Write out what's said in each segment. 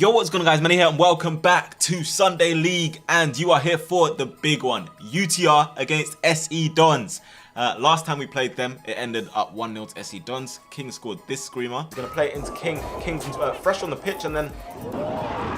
Yo, what's going on guys, Manny here and welcome back to Sunday League, and you are here for the big one, UTR against SE Dons. Last time we played them, it ended up 1-0 to SE Dons. King scored this screamer. He's going to play it into King. King's fresh on the pitch, and then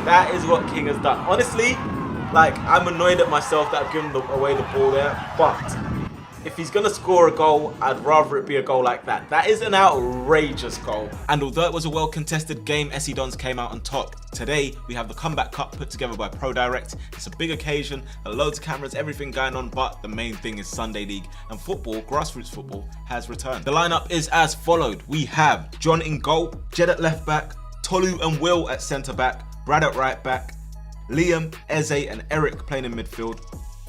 that is what King has done. Honestly, like, I'm annoyed at myself that I've given away the ball there, but if he's going to score a goal, I'd rather it be a goal like that. That is an outrageous goal. And although it was a well-contested game, SE Dons came out on top. Today, we have the Comeback Cup put together by ProDirect. It's a big occasion, loads of cameras, everything going on, but the main thing is Sunday League. And football, grassroots football, has returned. The lineup is as followed. We have John in goal, Jed at left back, Tolu and Will at centre back, Brad at right back, Liam, Eze and Eric playing in midfield,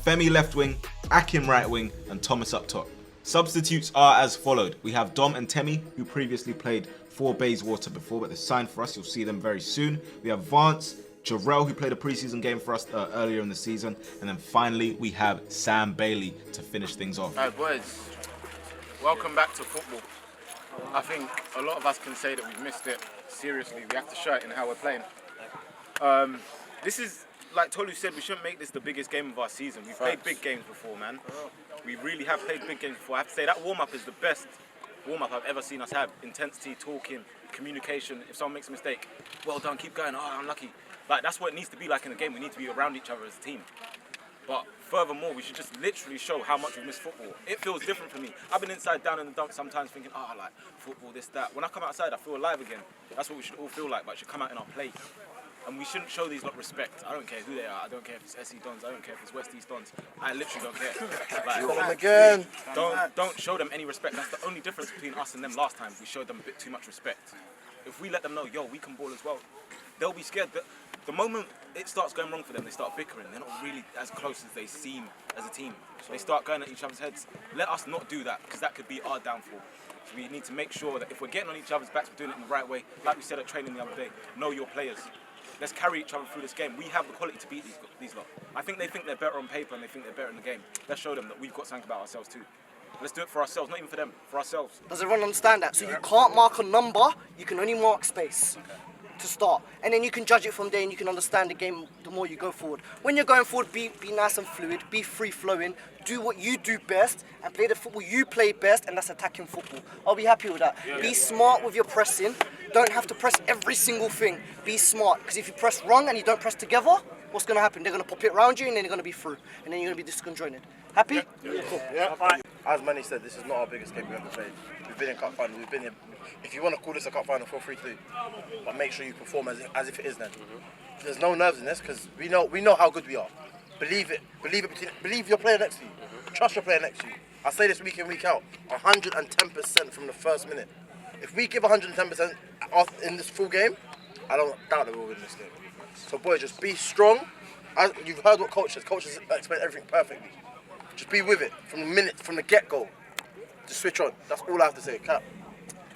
Femi left wing, Akim right wing, and Thomas up top. Substitutes are as followed. We have Dom and Temi, who previously played for Bayswater before, but they're signed for us. You'll see them very soon. We have Vance, Jarrell, who played a preseason game for us earlier in the season. And then finally, we have Sam Bailey to finish things off. Alright boys, welcome back to football. I think a lot of us can say that we've missed it. Seriously, we have to show it in how we're playing. This is, like Tolu said, we shouldn't make this the biggest game of our season. We've played big games before, man. We really have played big games before. I have to say that warm-up is the best warm-up I've ever seen us have. Intensity, talking, communication. If someone makes a mistake, well done, keep going, oh, I'm lucky. Like, that's what it needs to be like in a game. We need to be around each other as a team. But furthermore, we should just literally show how much we miss football. It feels different for me. I've been inside down in the dump sometimes thinking, oh, like, football, this, that. When I come outside, I feel alive again. That's what we should all feel like, but it should come out in our play. And we shouldn't show these lot respect. I don't care who they are. I don't care if it's SE Dons. I don't care if it's West East Dons. I literally don't care. Like, don't show them any respect. That's the only difference between us and them last time. We showed them a bit too much respect. If we let them know, yo, we can ball as well, they'll be scared. The moment it starts going wrong for them, they start bickering. They're not really as close as they seem as a team. They start going at each other's heads. Let us not do that, because that could be our downfall. So we need to make sure that if we're getting on each other's backs, we're doing it in the right way. Like we said at training the other day, know your players. Let's carry each other through this game. We have the quality to beat these lot. I think they think they're better on paper and they think they're better in the game. Let's show them that we've got something about ourselves too. Let's do it for ourselves, not even for them, for ourselves. Does everyone understand that? So you can't mark a number, you can only mark space to start. And then you can judge it from there and you can understand the game the more you go forward. When you're going forward, be nice and fluid, be free-flowing, do what you do best and play the football you play best, and that's attacking football. I'll be happy with that. Be smart with your pressing. Don't have to press every single thing. Be smart, because if you press wrong and you don't press together, what's going to happen? They're going to pop it around you and then they're going to be through. And then you're going to be disconjoined. Happy? Yeah. Cool. Yeah. Right. As Manny said, this is not our biggest game we've ever played. We've been in cup final. We've been in. If you want to call this a cup final, feel free to. But make sure you perform as if it is then. There's no nerves in this, because we know how good we are. Believe it. Believe your player next to you. Trust your player next to you. I say this week in, week out. 110% from the first minute. If we give 110% in this full game, I don't doubt that we'll win this game. So boys, just be strong. You've heard what coach says. Coach has explained everything perfectly. Just be with it from the get-go. Just switch on. That's all I have to say. Cap.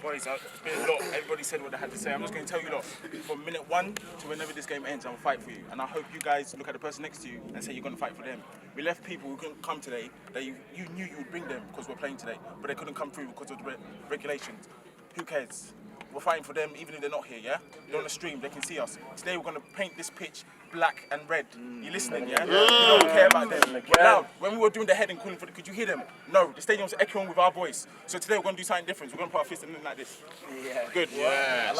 Boys, it's been a lot. Everybody said what they had to say. I'm just going to tell you lot, from minute one to whenever this game ends, I'm going to fight for you. And I hope you guys look at the person next to you and say you're going to fight for them. We left people who couldn't come today that you knew you would bring them because we're playing today, but they couldn't come through because of the regulations. Who cares? We're fighting for them even if they're not here, yeah? They're on the stream, they can see us. Today we're going to paint this pitch black and red. You listening, yeah? We don't care about them. But now, when we were doing the heading calling for could you hear them? No, the stadium's echoing with our voice. So today we're going to do something different. We're going to put our fist in it like this. Yeah. Good. Yeah.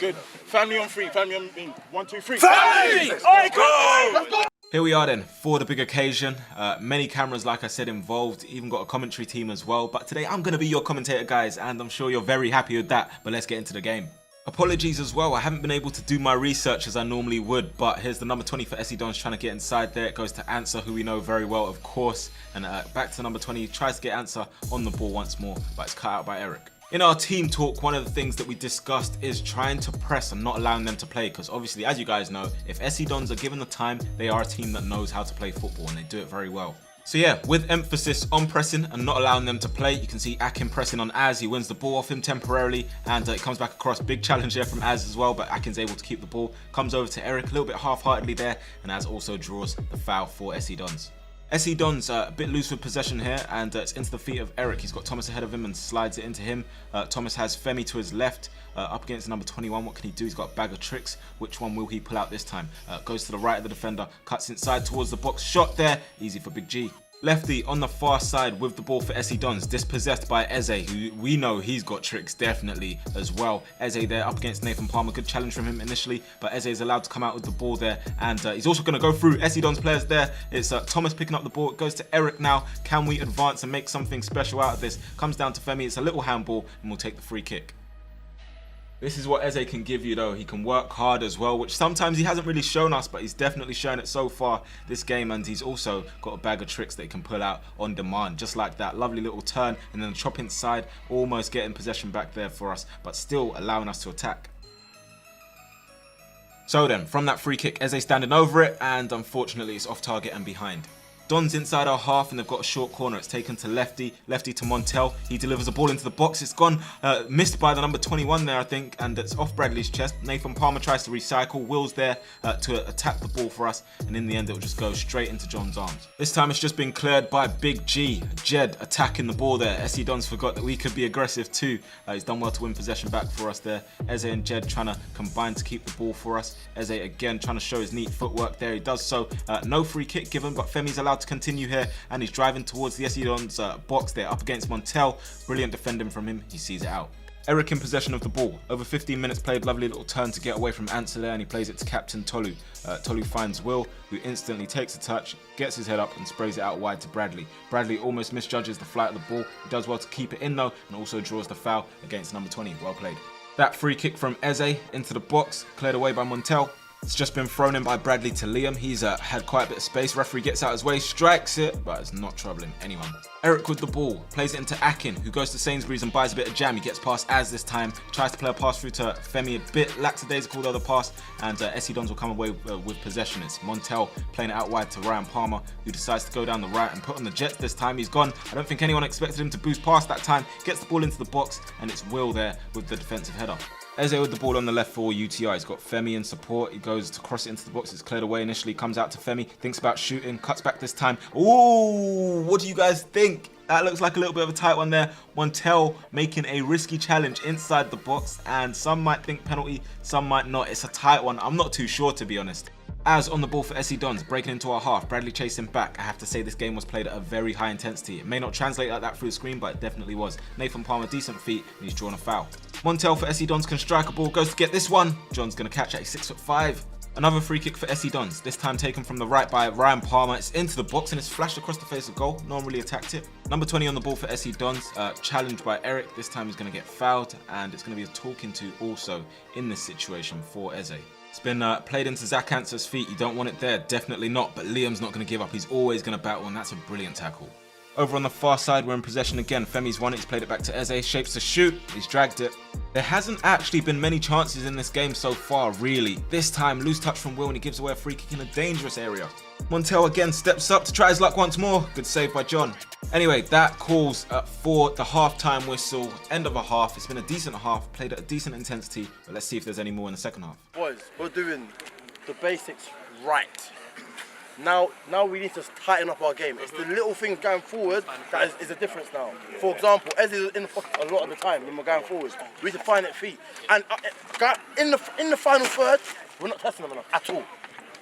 Good. Family on three. Family on 1, 2, 3. Family! All right, go! Here we are then, for the big occasion. Many cameras, like I said, involved, even got a commentary team as well. But today I'm going to be your commentator, guys, and I'm sure you're very happy with that. But let's get into the game. Apologies as well, I haven't been able to do my research as I normally would, but here's the number 20 for SE Dons trying to get inside there. It goes to Answer, who we know very well, of course. And back to number 20, tries to get Answer on the ball once more, but it's cut out by Eric. In our team talk, one of the things that we discussed is trying to press and not allowing them to play, because obviously, as you guys know, if SE Dons are given the time, they are a team that knows how to play football and they do it very well. So yeah, with emphasis on pressing and not allowing them to play, you can see Akin pressing on Az. He wins the ball off him temporarily, and it comes back across. Big challenge there from Az as well, but Akin's able to keep the ball. Comes over to Eric a little bit half-heartedly there, and Az also draws the foul for SE Dons. SE Don's a bit loose with possession here, and it's into the feet of Eric. He's got Thomas ahead of him and slides it into him. Thomas has Femi to his left, up against number 21. What can he do? He's got a bag of tricks. Which one will he pull out this time? Goes to the right of the defender, cuts inside towards the box. Shot there, easy for Big G. Lefty on the far side with the ball for SE Dons, dispossessed by Eze, who we know he's got tricks definitely as well. Eze there up against Nathan Palmer, good challenge from him initially, but Eze is allowed to come out with the ball there, and he's also going to go through SE Dons players there. It's Thomas picking up the ball, it goes to Eric now. Can we advance and make something special out of this? Comes down to Femi, it's a little handball, and we'll take the free kick. This is what Eze can give you though. He can work hard as well, which sometimes he hasn't really shown us, but he's definitely shown it so far this game, and he's also got a bag of tricks that he can pull out on demand. Just like that, lovely little turn and then a chop inside, almost getting possession back there for us, but still allowing us to attack. So then, from that free kick, Eze standing over it, and unfortunately it's off target and behind. Don's inside our half and they've got a short corner. It's taken to Lefty. Lefty to Montel. He delivers the ball into the box. It's gone missed by the number 21 there, I think, and it's off Bradley's chest. Nathan Palmer tries to recycle. Will's there to attack the ball for us, and in the end it will just go straight into John's arms. This time it's just been cleared by Big G. Jed attacking the ball there. SE Don's forgot that we could be aggressive too. He's done well to win possession back for us there. Eze and Jed trying to combine to keep the ball for us. Eze again trying to show his neat footwork there. He does so. No free kick given, but Femi's allowed to continue here, and he's driving towards the SE Dons box there up against Montel. Brilliant defending from him. He sees it out. Eric in possession of the ball. Over 15 minutes played, lovely little turn to get away from Ansel there, and he plays it to Captain Tolu. Tolu finds Will, who instantly takes a touch, gets his head up and sprays it out wide to Bradley. Bradley almost misjudges the flight of the ball. He does well to keep it in though, and also draws the foul against number 20. Well played. That free kick from Eze into the box, cleared away by Montel. It's just been thrown in by Bradley to Liam. He's had quite a bit of space. Referee gets out his way, strikes it, but it's not troubling anyone. Eric with the ball, plays it into Akin, who goes to Sainsbury's and buys a bit of jam. He gets past Az this time, tries to play a pass through to Femi, a bit lackadaisical the other pass, and SE Dons will come away with possession. It's Montel playing it out wide to Ryan Palmer, who decides to go down the right and put on the Jets this time. He's gone. I don't think anyone expected him to boost past that time. Gets the ball into the box, and it's Will there with the defensive header. Eze with the ball on the left for UTI. He's got Femi in support. He goes to cross it into the box. It's cleared away initially. Comes out to Femi. Thinks about shooting. Cuts back this time. Ooh, what do you guys think? That looks like a little bit of a tight one there. Montel making a risky challenge inside the box. And some might think penalty, some might not. It's a tight one. I'm not too sure, to be honest. Az on the ball for SE Dons, breaking into our half. Bradley chasing back. I have to say this game was played at a very high intensity. It may not translate like that through the screen, but it definitely was. Nathan Palmer, decent feet, and he's drawn a foul. Montel for SE Dons can strike a ball, goes to get this one. John's going to catch it, he's 6'5". Another free kick for SE Dons, this time taken from the right by Ryan Palmer. It's into the box and it's flashed across the face of goal. No one really attacked it. Number 20 on the ball for SE Dons, challenged by Eric. This time he's going to get fouled, and it's going to be a talking to also in this situation for Eze. It's been played into Zach Answer's feet. You don't want it there, definitely not, but Liam's not going to give up. He's always going to battle, and that's a brilliant tackle. Over on the far side, we're in possession again. Femi's won it, he's played it back to Eze, shapes to shoot, he's dragged it. There hasn't actually been many chances in this game so far, really. This time, loose touch from Will, and he gives away a free kick in a dangerous area. Montel again steps up to try his luck once more. Good save by John. Anyway, that calls for the half-time whistle, end of a half. It's been a decent half, played at a decent intensity, but let's see if there's any more in the second half. Boys, we're doing the basics right. Now we need to tighten up our game. It's the little things going forward that is the difference now. For example, Ez is in the pocket a lot of the time when we're going forward. We need to find it feet. And in the final third, we're not testing them enough at all.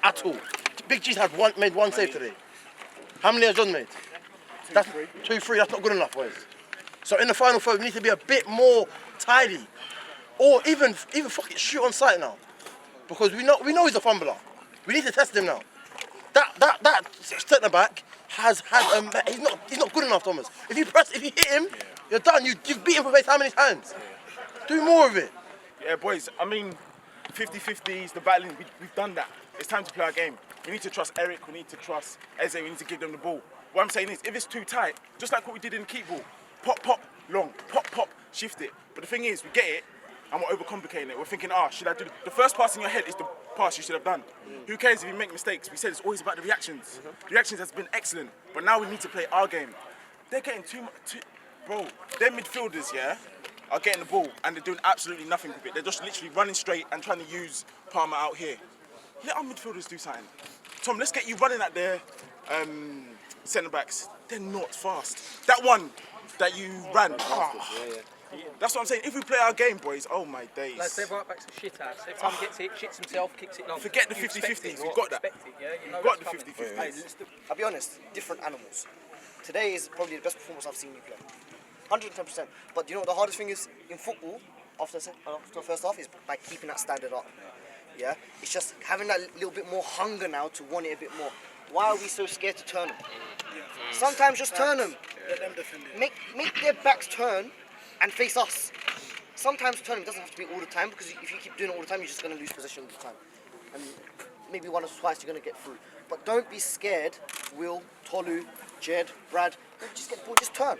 At all. Big G's made one save today. How many has John made? That's 2-3. That's not good enough, boys. So in the final third, we need to be a bit more tidy, or even fuck it, shoot on sight now, because we know he's a fumbler. We need to test him now. That centre back has he's not good enough, Thomas. If you hit him, you're done. You've beat him for how many times? Do more of it. Yeah, boys. I mean, 50-50 is the battling. We've done that. It's time to play our game. We need to trust Eric. We need to trust Eze. We need to give them the ball. What I'm saying is, if it's too tight, just like what we did in the keep ball, pop, long, pop, shift it. But the thing is, we get it, and we're overcomplicating it. We're thinking, should I do the first pass in your head is the pass you should have done. Who cares if you make mistakes? We said it's always about the reactions. The reactions has been excellent, but now we need to play our game. They're getting too much, bro. Their midfielders, are getting the ball and they're doing absolutely nothing with it. They're just literally running straight and trying to use Palmer out here. Let our midfielders do something. Tom, let's get you running at their centre backs, they're not fast. That one that you ran, that's what I'm saying. If we play our game, boys, oh my days. Like, their right back's a shit ass. Every time he gets hit, shits himself, kicks it long. Forget the You expect 50-50s, it, we've or got that. expect it, yeah? You know We've got that's the coming. 50-50s. I'll be honest, different animals. Today is probably the best performance I've seen you play. 110%. But do you know what the hardest thing is in football after the first half is by keeping that standard up. Yeah? It's just having that little bit more hunger now to want it a bit more. Why are we so scared to turn them? Sometimes just turn them. Let them defend it. Make their backs turn and face us. Sometimes turning doesn't have to be all the time, because if you keep doing it all the time, you're just going to lose possession all the time. And maybe once or twice you're going to get through. But don't be scared. Will, Tolu, Jed, Brad, just get the ball, just turn.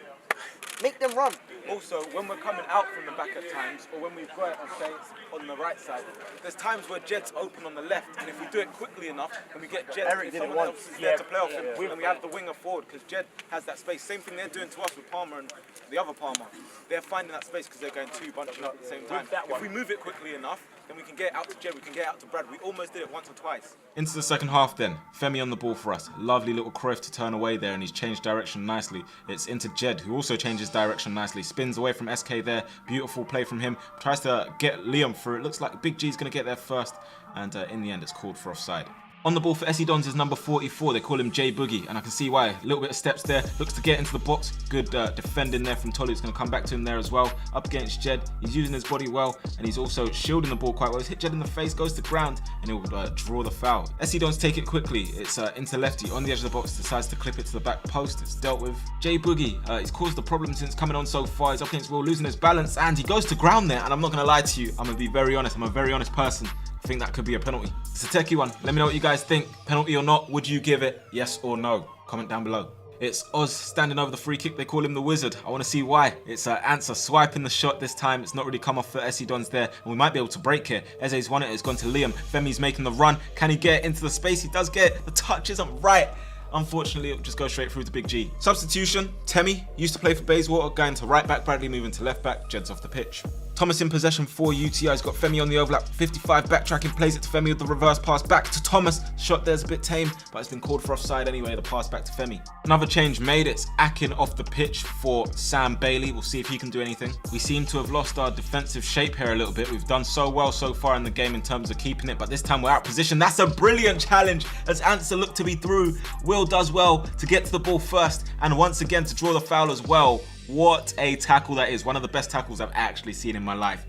Make them run. Also, when we're coming out from the back at times, or when we've got it on the right side, there's times where Jed's open on the left, and if we do it quickly enough, and we get Jed, Eric if did it someone once. else is there to play off him, and we have the winger forward, because Jed has that space. Same thing they're doing to us with Palmer and the other Palmer. They're finding that space because they're going two bunching up at the same time. If we move it quickly enough, then we can get out to Jed, we can get out to Brad. We almost did it once or twice. Into the second half then. Femi on the ball for us. Lovely little Cruyff to turn away there, and he's changed direction nicely. It's into Jed, who also changes direction nicely. Spins away from SK there. Beautiful play from him. Tries to get Liam through. It looks like Big G's going to get there first. And in the end, it's called for offside. On the ball for SE Dons is number 44. They call him J Boogie, and I can see why. A little bit of steps there. Looks to get into the box. Good defending there from Tolu. It's going to come back to him there as well. Up against Jed. He's using his body well, and he's also shielding the ball quite well. He's hit Jed in the face, goes to ground, and he'll draw the foul. SE Dons take it quickly. It's into lefty on the edge of the box. Decides to clip it to the back post. It's dealt with. J Boogie, he's caused the problem since coming on so far. He's up against Will, losing his balance, and he goes to ground there. And I'm not going to lie to you. I'm going to be very honest. I'm a very honest person. I think that could be a penalty. It's a techie one. Let me know what you guys think. Penalty or not, would you give it? Yes or no? Comment down below. It's Oz standing over the free kick. They call him the Wizard. I want to see why. It's Answer swiping the shot this time. It's not really come off for SE Dons there. And we might be able to break here. Eze's won it. It's gone to Liam. Femi's making the run. Can he get into the space? He does get it. The touch isn't right. Unfortunately, it'll just go straight through to Big G. Substitution, Temi, used to play for Bayswater, going to right back, Bradley moving to left back, Jed's off the pitch. Thomas in possession for UTI, he's got Femi on the overlap, 55 backtracking, plays it to Femi with the reverse pass back to Thomas. Shot there's a bit tame, but it's been called for offside anyway, the pass back to Femi. Another change made, it's Akin off the pitch for Sam Bailey. We'll see if he can do anything. We seem to have lost our defensive shape here a little bit. We've done so well so far in the game in terms of keeping it, but this time we're out of position. That's a brilliant challenge as Answer looked to be through. Will does well to get to the ball first, and once again to draw the foul as well. What a tackle that is. One of the best tackles I've actually seen in my life.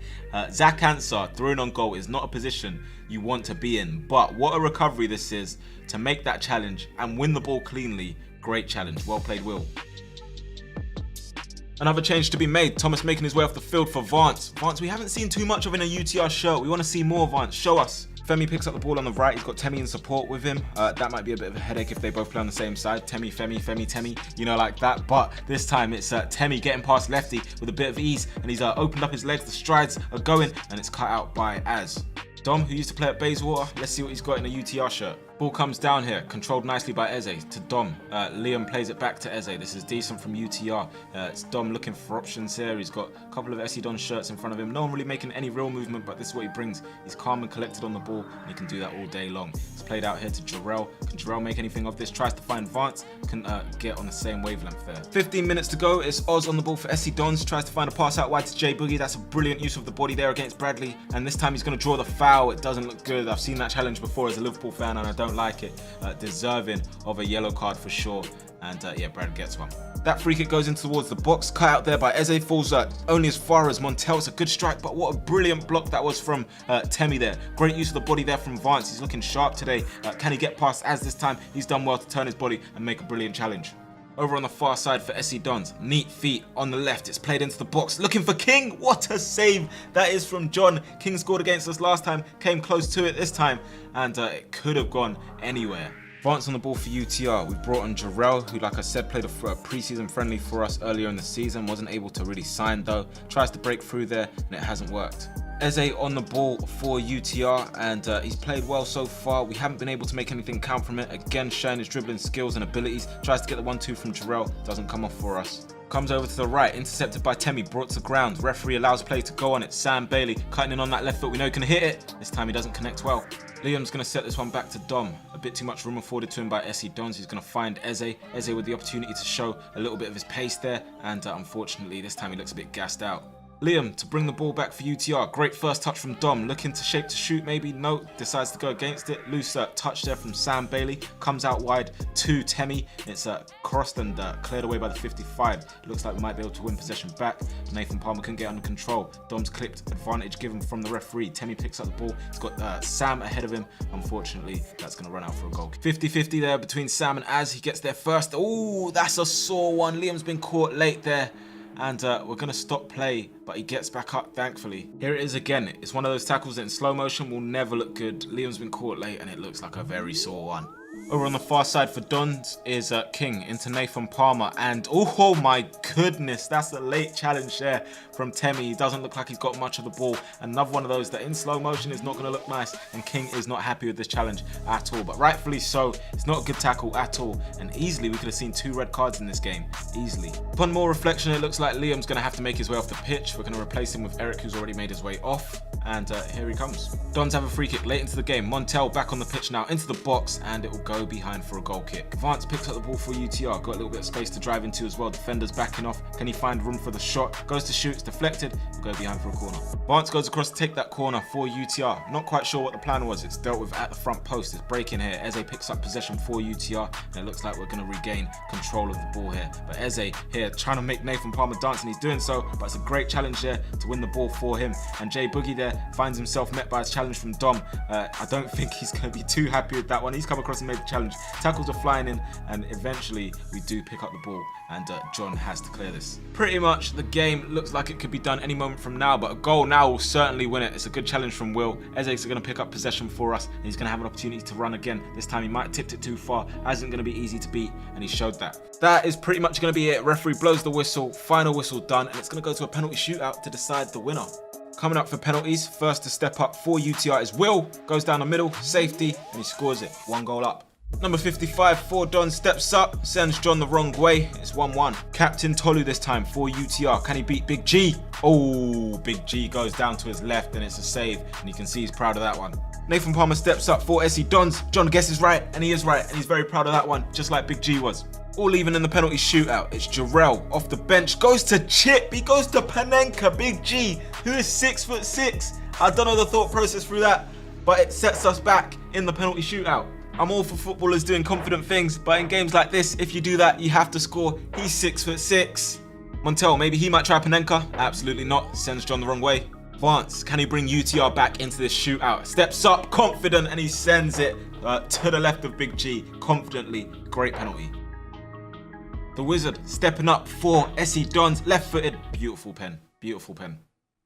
Zach Answer throwing on goal is not a position you want to be in, but what a recovery this is to make that challenge and win the ball cleanly. Great challenge. Well played, Will. Another change to be made. Thomas making his way off the field for Vance. Vance, we haven't seen too much of in a UTR shirt. We want to see more, Vance. Show us. Femi picks up the ball on the right. He's got Temi in support with him. That might be a bit of a headache if they both play on the same side. Temi, Femi, Femi, Temi, you know, like that. But this time it's Temi getting past Lefty with a bit of ease, and he's opened up his legs. The strides are going, and it's cut out by Az. Dom, who used to play at Bayswater, let's see what he's got in a UTR shirt. Ball comes down here, controlled nicely by Eze to Dom. Liam plays it back to Eze. This is decent from UTR. It's Dom looking for options here. He's got a couple of SE Don shirts in front of him. No one really making any real movement, but this is what he brings. He's calm and collected on the ball, and he can do that all day long. It's played out here to Jarrell. Can Jarrell make anything of this? Tries to find Vance. Can get on the same wavelength there. 15 minutes to go. It's Oz on the ball for SE Dons. Tries to find a pass out wide to J Boogie. That's a brilliant use of the body there against Bradley. And this time he's going to draw the foul. It doesn't look good. I've seen that challenge before as a Liverpool fan, and I don't like it. Deserving of a yellow card for sure, and yeah, Brad gets one. That free kick goes in towards the box, cut out there by Eze, falls only as far as Montel. It's a good strike, but what a brilliant block that was from Temi there. Great use of the body there from Vance. He's looking sharp today. Can he get past Az this time? He's done well to turn his body and make a brilliant challenge. Over on the far side for SE Dons, neat feet on the left, it's played into the box, looking for King. What a save that is from John. King scored against us last time, came close to it this time, and it could have gone anywhere. Vance on the ball for UTR. We've brought on Jarrell, who, like I said, played a pre-season friendly for us earlier in the season. Wasn't able to really sign though. Tries to break through there, and it hasn't worked. Eze on the ball for UTR, and he's played well so far. We haven't been able to make anything count from it. Again, showing his dribbling skills and abilities. Tries to get the 1-2 from Jarrell. Doesn't come off for us. Comes over to the right, intercepted by Temi, brought to ground. Referee allows play to go on it. Sam Bailey cutting in on that left foot. We know he can hit it. This time he doesn't connect well. Liam's going to set this one back to Dom. A bit too much room afforded to him by SE Dons. He's going to find Eze. Eze with the opportunity to show a little bit of his pace there. And unfortunately, this time he looks a bit gassed out. Liam to bring the ball back for UTR. Great first touch from Dom. Looking to shape to shoot maybe. No, decides to go against it. Loose touch there from Sam Bailey. Comes out wide to Temi. It's crossed and cleared away by the 55. Looks like we might be able to win possession back. Nathan Palmer couldn't get under control. Dom's clipped. Advantage given from the referee. Temi picks up the ball. He's got Sam ahead of him. Unfortunately, that's going to run out for a goal. 50-50 there between Sam and Az. He gets there first. Oh, that's a sore one. Liam's been caught late there. And we're going to stop play, but he gets back up, thankfully. Here it is again. It's one of those tackles that in slow motion will never look good. Liam's been caught late, and it looks like a very sore one. Over on the far side for Dons is King into Nathan Palmer. And oh my goodness, that's a late challenge there from Temi. He doesn't look like he's got much of the ball. Another one of those that in slow motion is not going to look nice. And King is not happy with this challenge at all. But rightfully so. It's not a good tackle at all. And easily we could have seen 2 red cards in this game. Easily. Upon more reflection, it looks like Liam's going to have to make his way off the pitch. We're going to replace him with Eric, who's already made his way off. And here he comes. Dons have a free kick late into the game. Montel back on the pitch now into the box, and it will go behind for a goal kick. Vance picks up the ball for UTR. Got a little bit of space to drive into as well. Defenders backing off. Can he find room for the shot? Goes to shoot. It's deflected. Will go behind for a corner. Vance goes across to take that corner for UTR. Not quite sure what the plan was. It's dealt with at the front post. It's breaking here. Eze picks up possession for UTR, and it looks like we're going to regain control of the ball here. But Eze here trying to make Nathan Palmer dance, and he's doing so. But it's a great challenge there to win the ball for him. And Jay Boogie there finds himself met by a challenge from Dom. I don't think he's going to be too happy with that one. He's come across and made the challenge. Tackles are flying in, and eventually we do pick up the ball, and John has to clear this. Pretty much the game looks like it could be done any moment from now, but a goal now will certainly win it. It's a good challenge from Will. Eze's going to pick up possession for us, and he's going to have an opportunity to run again. This time he might have tipped it too far. Isn't going to be easy to beat, and he showed that. That is pretty much going to be it. Referee blows the whistle, final whistle done, and it's going to go to a penalty shootout to decide the winner. Coming up for penalties, first to step up for UTR is Will. Goes down the middle, safety, and he scores it. 1 goal up. Number 55 for Don steps up, sends John the wrong way. It's 1-1. Captain Tolu this time for UTR. Can he beat Big G? Oh, Big G goes down to his left, and it's a save, and you can see he's proud of that one. Nathan Palmer steps up for SE Dons. John guesses right, and he is right, and he's very proud of that one, just like Big G was. All even in the penalty shootout. It's Jarrell off the bench, goes to Chip, he goes to Panenka, Big G, who is 6'6". I don't know the thought process through that, but it sets us back in the penalty shootout. I'm all for footballers doing confident things, but in games like this, if you do that, you have to score. He's 6'6". Montel, maybe he might try Panenka. Absolutely not, sends John the wrong way. Vance, can he bring UTR back into this shootout? Steps up, confident, and he sends it to the left of Big G, confidently. Great penalty. The Wizard stepping up for SE Dons, left-footed. Beautiful pen, beautiful pen.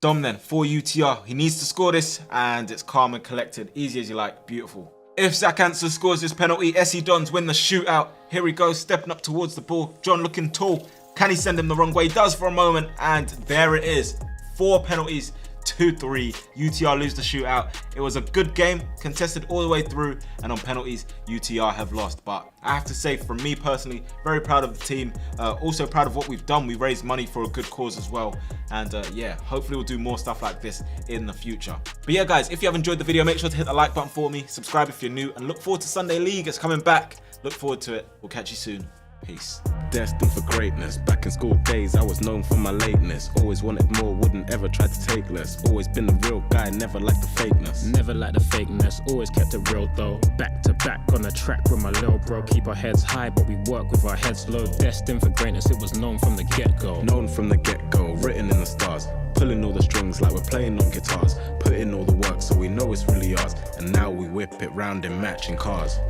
Dom then for UTR. He needs to score this, and it's calm and collected. Easy as you like, beautiful. If Zach Anser scores this penalty, SE Dons win the shootout. Here he goes, stepping up towards the ball. John looking tall. Can he send him the wrong way? He does for a moment, and there it is. 4 penalties. 2-3. UTR lose the shootout. It was a good game, contested all the way through, and on penalties, UTR have lost. But I have to say, from me personally, very proud of the team. Also proud of what we've done. We raised money for a good cause as well. And yeah, hopefully we'll do more stuff like this in the future. But yeah, guys, if you have enjoyed the video, make sure to hit the like button for me. Subscribe if you're new, and look forward to Sunday League. It's coming back. Look forward to it. We'll catch you soon. Peace. Destined for greatness. Back in school days, I was known for my lateness. Always wanted more, wouldn't ever try to take less. Always been a real guy, never liked the fakeness. Never liked the fakeness, always kept it real though. Back to back on the track with my little bro. Keep our heads high, but we work with our heads low. Destined for greatness, it was known from the get-go. Known from the get-go, written in the stars. Pulling all the strings like we're playing on guitars. Put in all the work so we know it's really ours. And now we whip it round in matching cars.